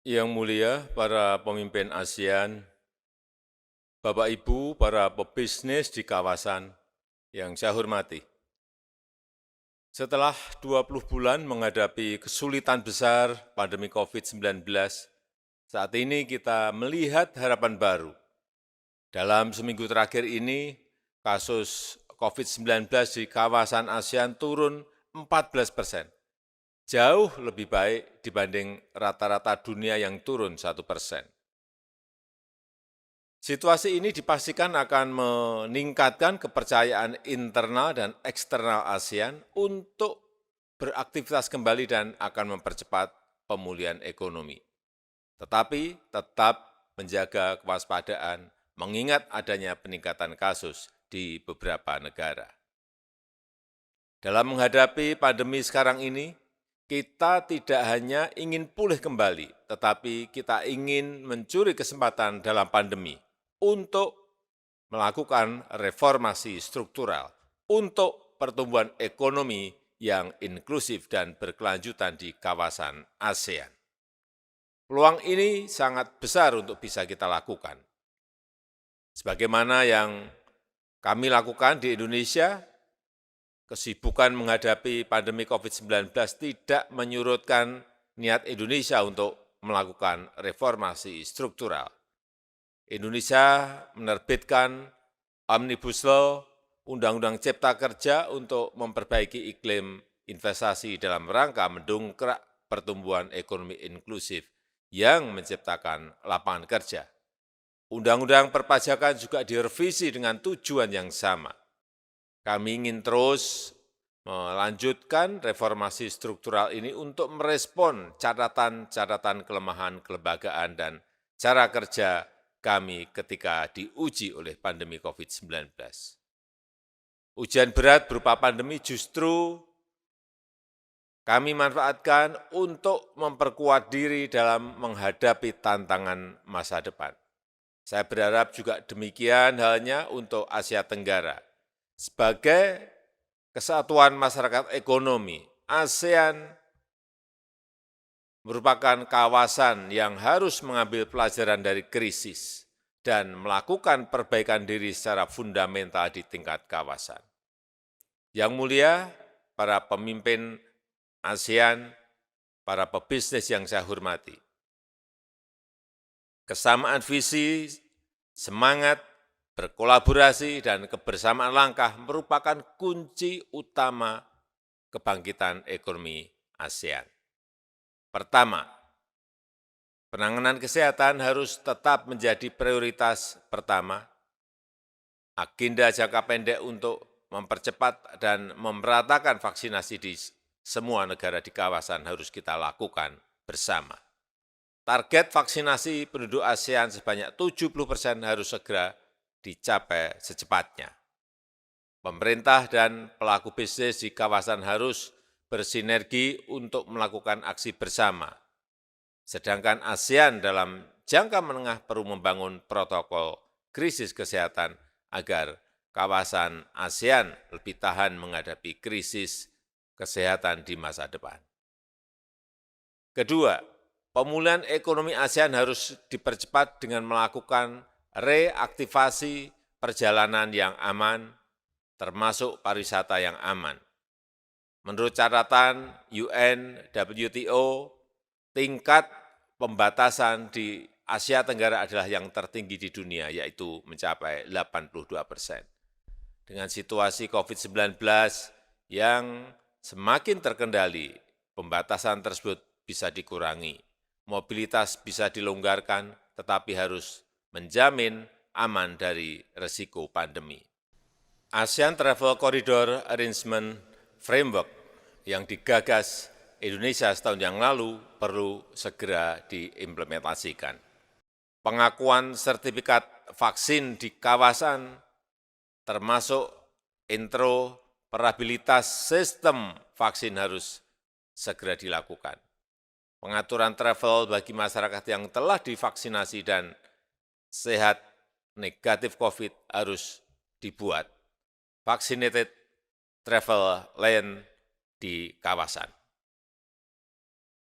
Yang mulia para pemimpin ASEAN, Bapak Ibu, para pebisnis di kawasan yang saya hormati. Setelah 20 bulan menghadapi kesulitan besar pandemi COVID-19, saat ini kita melihat harapan baru. Dalam seminggu terakhir ini, kasus COVID-19 di kawasan ASEAN turun 14%, jauh lebih baik dibanding rata-rata dunia yang turun 1%. Situasi ini dipastikan akan meningkatkan kepercayaan internal dan eksternal ASEAN untuk beraktivitas kembali dan akan mempercepat pemulihan ekonomi. Tetapi tetap menjaga kewaspadaan, mengingat adanya peningkatan kasus di beberapa negara. Dalam menghadapi pandemi sekarang ini, kita tidak hanya ingin pulih kembali, tetapi kita ingin mencuri kesempatan dalam pandemi untuk melakukan reformasi struktural untuk pertumbuhan ekonomi yang inklusif dan berkelanjutan di kawasan ASEAN. Peluang ini sangat besar untuk bisa kita lakukan. Sebagaimana yang kami lakukan di Indonesia, kesibukan menghadapi pandemi COVID-19 tidak menyurutkan niat Indonesia untuk melakukan reformasi struktural. Indonesia menerbitkan Omnibus Law, Undang-Undang Cipta Kerja untuk memperbaiki iklim investasi dalam rangka mendongkrak pertumbuhan ekonomi inklusif yang menciptakan lapangan kerja. Undang-undang perpajakan juga direvisi dengan tujuan yang sama. Kami ingin terus melanjutkan reformasi struktural ini untuk merespon catatan-catatan kelemahan kelembagaan dan cara kerja kami ketika diuji oleh pandemi COVID-19. Ujian berat berupa pandemi justru kami manfaatkan untuk memperkuat diri dalam menghadapi tantangan masa depan. Saya berharap juga demikian halnya untuk Asia Tenggara. Sebagai kesatuan masyarakat ekonomi, ASEAN merupakan kawasan yang harus mengambil pelajaran dari krisis dan melakukan perbaikan diri secara fundamental di tingkat kawasan. Yang mulia, para pemimpin ASEAN, para pebisnis yang saya hormati, kesamaan visi, semangat, berkolaborasi, dan kebersamaan langkah merupakan kunci utama kebangkitan ekonomi ASEAN. Pertama, penanganan kesehatan harus tetap menjadi prioritas pertama. Agenda jangka pendek untuk mempercepat dan memeratakan vaksinasi di semua negara di kawasan harus kita lakukan bersama. Target vaksinasi penduduk ASEAN sebanyak 70% harus segera dicapai secepatnya. Pemerintah dan pelaku bisnis di kawasan harus bersinergi untuk melakukan aksi bersama. Sedangkan ASEAN dalam jangka menengah perlu membangun protokol krisis kesehatan agar kawasan ASEAN lebih tahan menghadapi krisis kesehatan di masa depan. Kedua, pemulihan ekonomi ASEAN harus dipercepat dengan melakukan reaktivasi perjalanan yang aman, termasuk pariwisata yang aman. Menurut catatan UN, WTO, tingkat pembatasan di Asia Tenggara adalah yang tertinggi di dunia, yaitu mencapai 82%. Dengan situasi COVID-19 yang semakin terkendali, pembatasan tersebut bisa dikurangi, mobilitas bisa dilonggarkan, tetapi harus menjamin aman dari resiko pandemi. ASEAN Travel Corridor Arrangement Framework yang digagas Indonesia setahun yang lalu perlu segera diimplementasikan. Pengakuan sertifikat vaksin di kawasan termasuk interoperabilitas sistem vaksin harus segera dilakukan. Pengaturan travel bagi masyarakat yang telah divaksinasi dan sehat negatif COVID harus dibuat. Vaccinated travel lane di kawasan.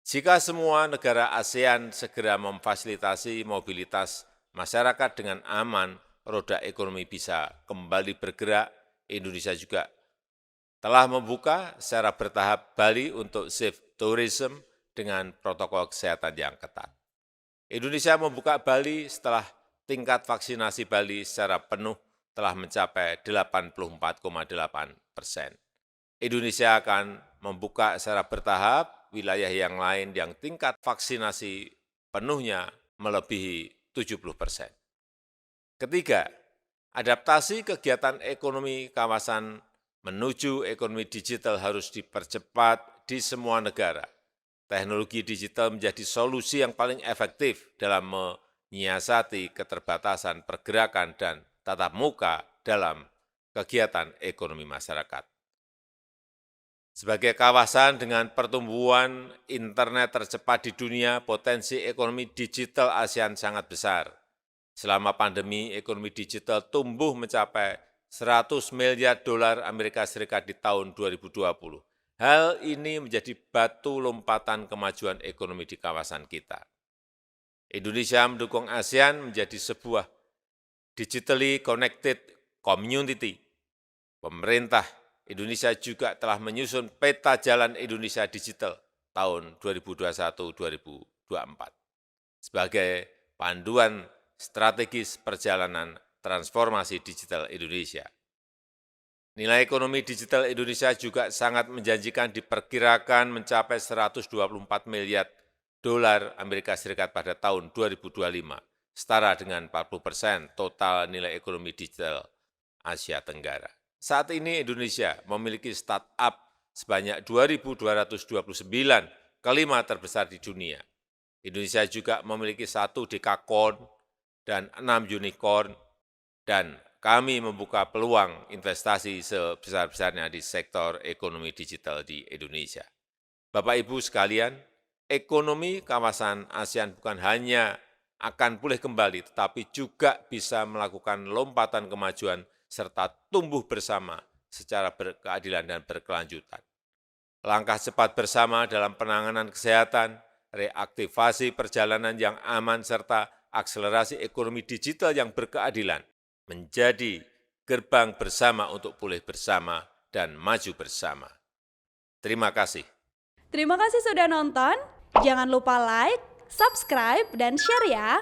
Jika semua negara ASEAN segera memfasilitasi mobilitas masyarakat dengan aman, roda ekonomi bisa kembali bergerak. Indonesia juga telah membuka secara bertahap Bali untuk safe tourism dengan protokol kesehatan yang ketat. Indonesia membuka Bali setelah tingkat vaksinasi Bali secara penuh telah mencapai 84,8%. Indonesia akan membuka secara bertahap wilayah yang lain yang tingkat vaksinasi penuhnya melebihi 70%. Ketiga, adaptasi kegiatan ekonomi kawasan menuju ekonomi digital harus dipercepat di semua negara. Teknologi digital menjadi solusi yang paling efektif dalam menyiasati keterbatasan pergerakan dan tatap muka dalam kegiatan ekonomi masyarakat. Sebagai kawasan dengan pertumbuhan internet tercepat di dunia, potensi ekonomi digital ASEAN sangat besar. Selama pandemi, ekonomi digital tumbuh mencapai 100 miliar dolar Amerika Serikat di tahun 2020. Hal ini menjadi batu lompatan kemajuan ekonomi di kawasan kita. Indonesia mendukung ASEAN menjadi sebuah digitally connected community. Pemerintah Indonesia juga telah menyusun peta jalan Indonesia digital tahun 2021-2024 sebagai panduan strategis perjalanan transformasi digital Indonesia. Nilai ekonomi digital Indonesia juga sangat menjanjikan, diperkirakan mencapai 124 miliar dolar Amerika Serikat pada tahun 2025, setara dengan 40% total nilai ekonomi digital Asia Tenggara. Saat ini Indonesia memiliki startup sebanyak 2.229, kelima terbesar di dunia. Indonesia juga memiliki 1 dekakorn dan 6 unicorn, dan kami membuka peluang investasi sebesar-besarnya di sektor ekonomi digital di Indonesia. Bapak Ibu sekalian, ekonomi kawasan ASEAN bukan hanya akan pulih kembali, tetapi juga bisa melakukan lompatan kemajuan serta tumbuh bersama secara berkeadilan dan berkelanjutan. Langkah cepat bersama dalam penanganan kesehatan, reaktivasi perjalanan yang aman, serta akselerasi ekonomi digital yang berkeadilan menjadi gerbang bersama untuk pulih bersama dan maju bersama. Terima kasih. Terima kasih sudah nonton. Jangan lupa like, subscribe, dan share ya.